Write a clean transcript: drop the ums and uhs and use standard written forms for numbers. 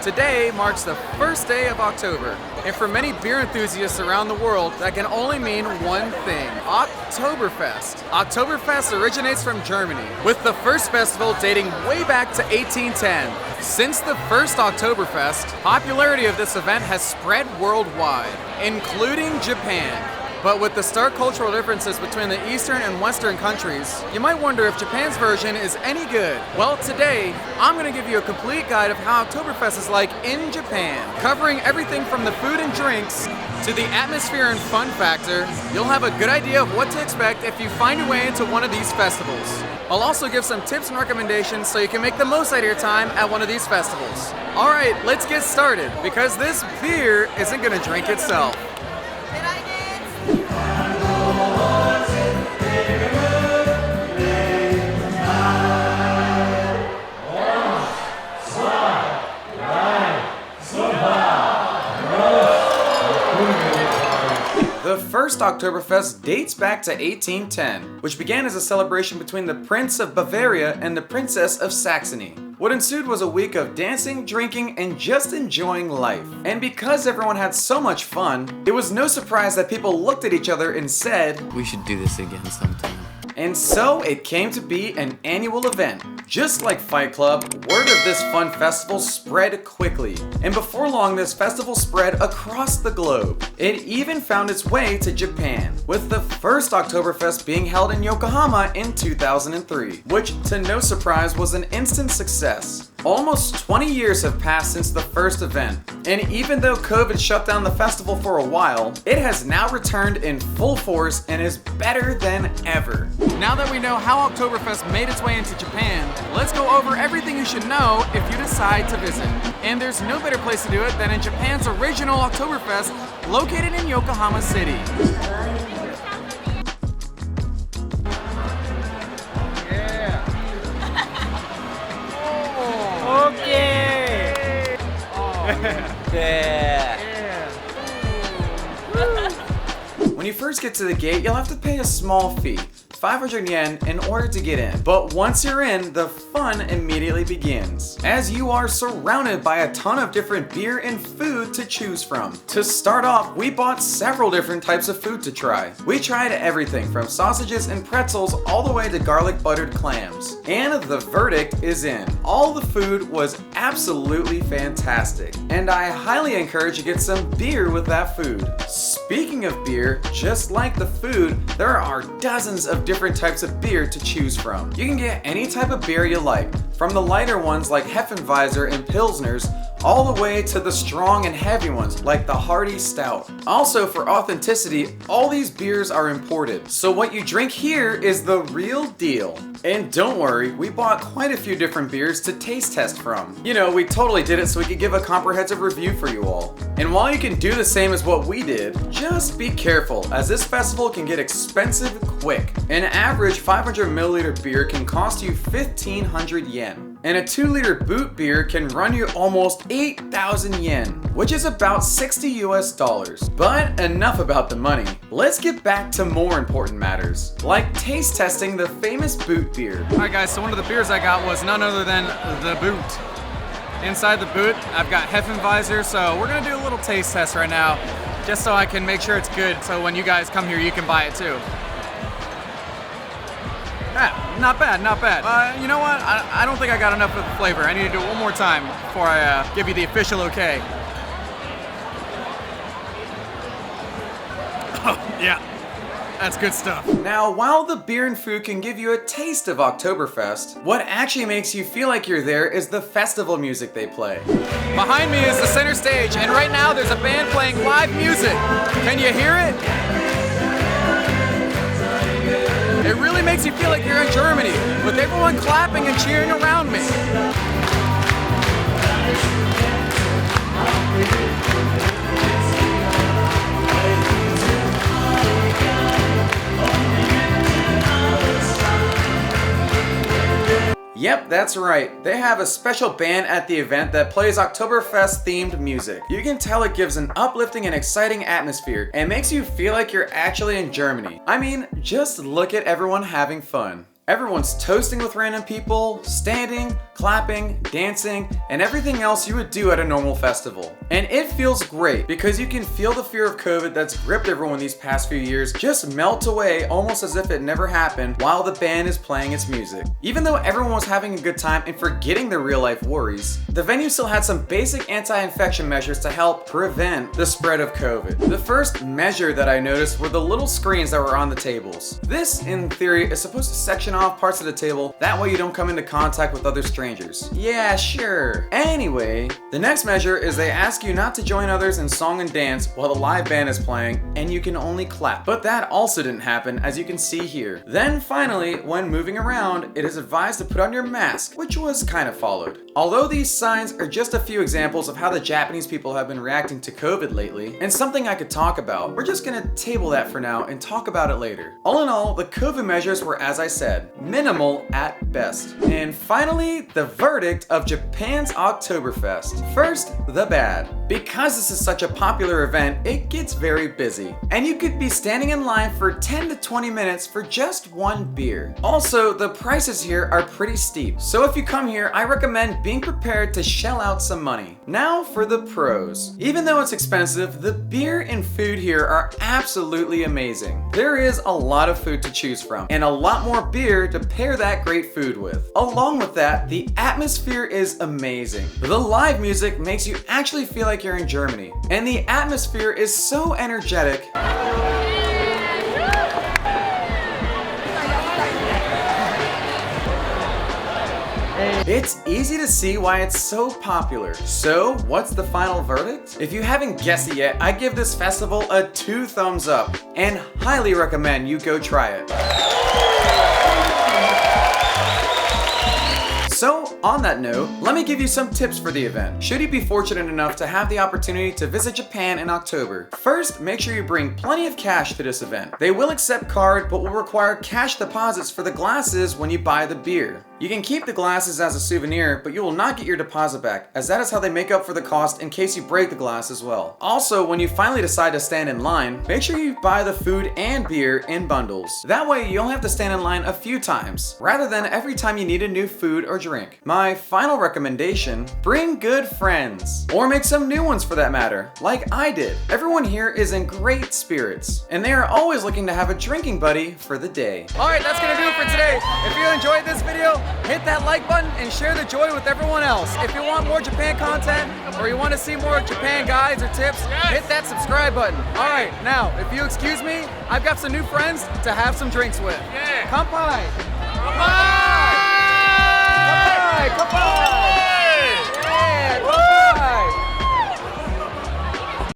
Today marks the first day of October, and for many beer enthusiasts around the world, that can only mean one thing: Oktoberfest. Oktoberfest originates from Germany, with the first festival dating way back to 1810. Since the first Oktoberfest, popularity of this event has spread worldwide, including Japan. But with the stark cultural differences between the Eastern and Western countries, you might wonder if Japan's version is any good. Well, today, I'm going to give you a complete guide of how Oktoberfest is like in Japan, covering everything from the food and drinks to the atmosphere and fun factor. You'll have a good idea of what to expect if you find your way into one of these festivals. I'll also give some tips and recommendations so you can make the most out of your time at one of these festivals. Alright, let's get started, because this beer isn't going to drink itself. The first Oktoberfest dates back to 1810, which began as a celebration between the Prince of Bavaria and the Princess of Saxony. What ensued was a week of dancing, drinking, and just enjoying life. And because everyone had so much fun, it was no surprise that people looked at each other and said, "We should do this again sometime." And so it came to be an annual event. Just like Fight Club, word of this fun festival spread quickly. And before long, this festival spread across the globe. It even found its way to Japan, with the first Oktoberfest being held in Yokohama in 2003, which, to no surprise, was an instant success. Almost 20 years have passed since the first event, and even though COVID shut down the festival for a while, it has now returned in full force and is better than ever. Now that we know how Oktoberfest made its way into Japan, let's go over everything you should know if you decide to visit. And there's no better place to do it than in Japan's original Oktoberfest, located in Yokohama City. Okay. Yeah. When you first get to the gate, you'll have to pay a small fee, 500 yen, in order to get in. But once you're in, the fun immediately begins, as you are surrounded by a ton of different beer and food to choose from. To start off, we bought several different types of food to try. We tried everything from sausages and pretzels all the way to garlic buttered clams. And the verdict is in. All the food was absolutely fantastic, and I highly encourage you to get some beer with that food. Speaking of beer, just like the food, there are dozens of different types of beer to choose from. You can get any type of beer you like, from the lighter ones like Hefeweizen and Pilsners, all the way to the strong and heavy ones like the Hearty Stout. Also, for authenticity, all these beers are imported, so what you drink here is the real deal. And don't worry, we bought quite a few different beers to taste test from. You know, we totally did it so we could give a comprehensive review for you all. And while you can do the same as what we did, just be careful, as this festival can get expensive quick. An average 500 milliliter beer can cost you 1,500 yen. And a 2-liter boot beer can run you almost 8,000 yen, which is about $60 US. But enough about the money. Let's get back to more important matters, like taste testing the famous boot beer. Alright guys, so one of the beers I got was none other than the boot. Inside the boot, I've got Hefeweizen, so we're gonna do a little taste test right now, just so I can make sure it's good, so when you guys come here, you can buy it too. Yeah, not bad, not bad. You know what? I don't think I got enough of the flavor. I need to do it one more time before I give you the official okay. Oh, yeah. That's good stuff. Now, while the beer and food can give you a taste of Oktoberfest, what actually makes you feel like you're there is the festival music they play. Behind me is the center stage, and right now there's a band playing live music. Can you hear it? It really makes you feel like you're in Germany, with everyone clapping and cheering around me. Yep, that's right. They have a special band at the event that plays Oktoberfest themed music. You can tell it gives an uplifting and exciting atmosphere and makes you feel like you're actually in Germany. I mean, just look at everyone having fun. Everyone's toasting with random people, standing, clapping, dancing, and everything else you would do at a normal festival. And it feels great because you can feel the fear of COVID that's gripped everyone these past few years just melt away almost as if it never happened while the band is playing its music. Even though everyone was having a good time and forgetting their real life worries, the venue still had some basic anti-infection measures to help prevent the spread of COVID. The first measure that I noticed were the little screens that were on the tables. This, in theory, is supposed to section off parts of the table, that way you don't come into contact with other strangers. Yeah, sure. Anyway, the next measure is they ask you not to join others in song and dance while the live band is playing, and you can only clap. But that also didn't happen, as you can see here. Then finally, when moving around, it is advised to put on your mask, which was kind of followed. Although these signs are just a few examples of how the Japanese people have been reacting to COVID lately, and something I could talk about, we're just gonna table that for now and talk about it later. All in all, the COVID measures were, as I said, minimal at best. And finally, the verdict of Japan's Oktoberfest. First, the bad. Because this is such a popular event, it gets very busy. And you could be standing in line for 10 to 20 minutes for just one beer. Also, the prices here are pretty steep. So if you come here, I recommend being prepared to shell out some money. Now for the pros. Even though it's expensive, the beer and food here are absolutely amazing. There is a lot of food to choose from, and a lot more beer to pair that great food with. Along with that, the atmosphere is amazing. The live music makes you actually feel like you're in Germany, and the atmosphere is so energetic. It's easy to see why it's so popular. So, what's the final verdict? If you haven't guessed it yet, I give this festival a 2 thumbs up and highly recommend you go try it. So, on that note, let me give you some tips for the event, should you be fortunate enough to have the opportunity to visit Japan in October. First, make sure you bring plenty of cash to this event. They will accept card, but will require cash deposits for the glasses when you buy the beer. You can keep the glasses as a souvenir, but you will not get your deposit back, as that is how they make up for the cost in case you break the glass as well. Also, when you finally decide to stand in line, make sure you buy the food and beer in bundles. That way, you only have to stand in line a few times, rather than every time you need a new food or drink. My final recommendation, bring good friends. Or make some new ones for that matter, like I did. Everyone here is in great spirits, and they are always looking to have a drinking buddy for the day. Alright, that's gonna do it for today. If you enjoyed this video, hit that like button and share the joy with everyone else. If you want more Japan content, or you want to see more Japan guides or tips, hit that subscribe button. Alright, now, if you excuse me, I've got some new friends to have some drinks with. Kanpai! Kanpai! Kanpai!